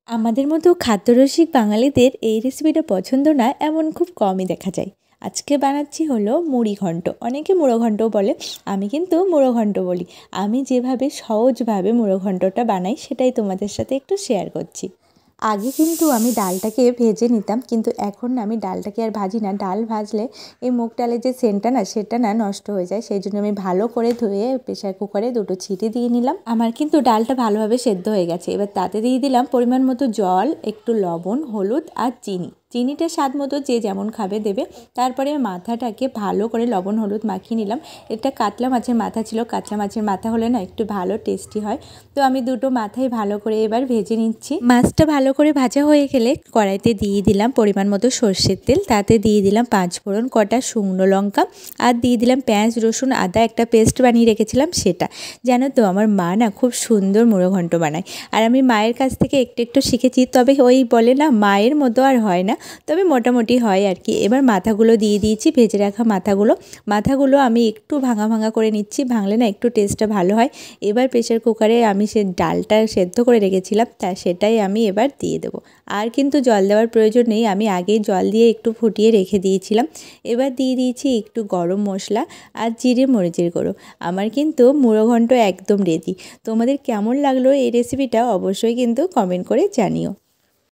আমাদের মতো খাদ্যরসিক বাঙালিদের এই রেসিপিটা পছন্দ না এমন খুব কমই দেখা যায়। আজকে বানাচ্ছি হলো মুড়ি ঘন্ট। অনেকে মুড়ো ঘন্টও বলে, আমি কিন্তু মুড়ো ঘন্ট বলি। আমি যেভাবে সহজভাবে মুড়ো ঘন্টটা বানাই সেটাই তোমাদের সাথে একটু শেয়ার করছি। আগে কিন্তু আমি ডালটাকে ভেজে নিতাম, কিন্তু এখন আমি ডালটাকে আর ভাজি না। ডাল ভাজলে এই মুগ ডালের যে সেন্টটা না সেটা না নষ্ট হয়ে যায়, সেই জন্য আমি ভালো করে ধুয়ে প্রেশার কুকারে 2টো সিটি দিয়ে নিলাম। আমার কিন্তু ডালটা ভালোভাবে সেদ্ধ হয়ে গেছে। এবার তাতে দিয়ে দিলাম পরিমাণ মতো জল, একটু লবণ, হলুদ আর চিনি। চিনিটা স্বাদ মতো যে যেমন খাবে দেবে। তারপরে মাথাটাকে ভালো করে লবণ হলুদ মাখিয়ে নিলাম। এটা কাতলা মাছের মাথা ছিল। কাতলা মাছের মাথা হলে না একটু ভালো টেস্টি হয়। তো আমি 2টো মাথাই ভালো করে এবার ভেজে নিচ্ছি। মাছটা ভালো করে ভাজা হয়ে গেলে কড়াইতে দিয়ে দিলাম পরিমাণ মতো সর্ষের তেল। তাতে দিয়ে দিলাম 5 ফোড়ন, কটা শুকনো লঙ্কা আর দিয়ে দিলাম পেঁয়াজ রসুন আদা একটা পেস্ট বানিয়ে রেখেছিলাম সেটা। জানো তো আমার মা না খুব সুন্দর মুড়ো ঘন্ট বানায়, আর আমি মায়ের কাছ থেকে একটু একটু শিখেছি। তবে ওই বলে না মায়ের মতো আর হয় না, তবে মোটামুটি হয় আর কি। এবার মাথাগুলো দিয়ে দিয়েছি, ভেজে রাখা মাথাগুলো আমি একটু ভাঙা ভাঙা করে নিচ্ছি, ভাঙলে না একটু টেস্টটা ভালো হয়। এবার প্রেশার কুকারে আমি সে ডালটা সেদ্ধ করে রেখেছিলাম সেটাই আমি এবার দিয়ে দেবো। আর কিন্তু জল দেওয়ার প্রয়োজন নেই, আমি আগেই জল দিয়ে একটু ফুটিয়ে রেখে দিয়েছিলাম। এবার দিয়ে দিয়েছি একটু গরম মশলা আর জিরে মরিচের গুঁড়ো। আমার কিন্তু মুড়ো ঘন্ট একদম রেডি। তোমাদের কেমন লাগলো এই রেসিপিটা অবশ্যই কিন্তু কমেন্ট করে জানিও।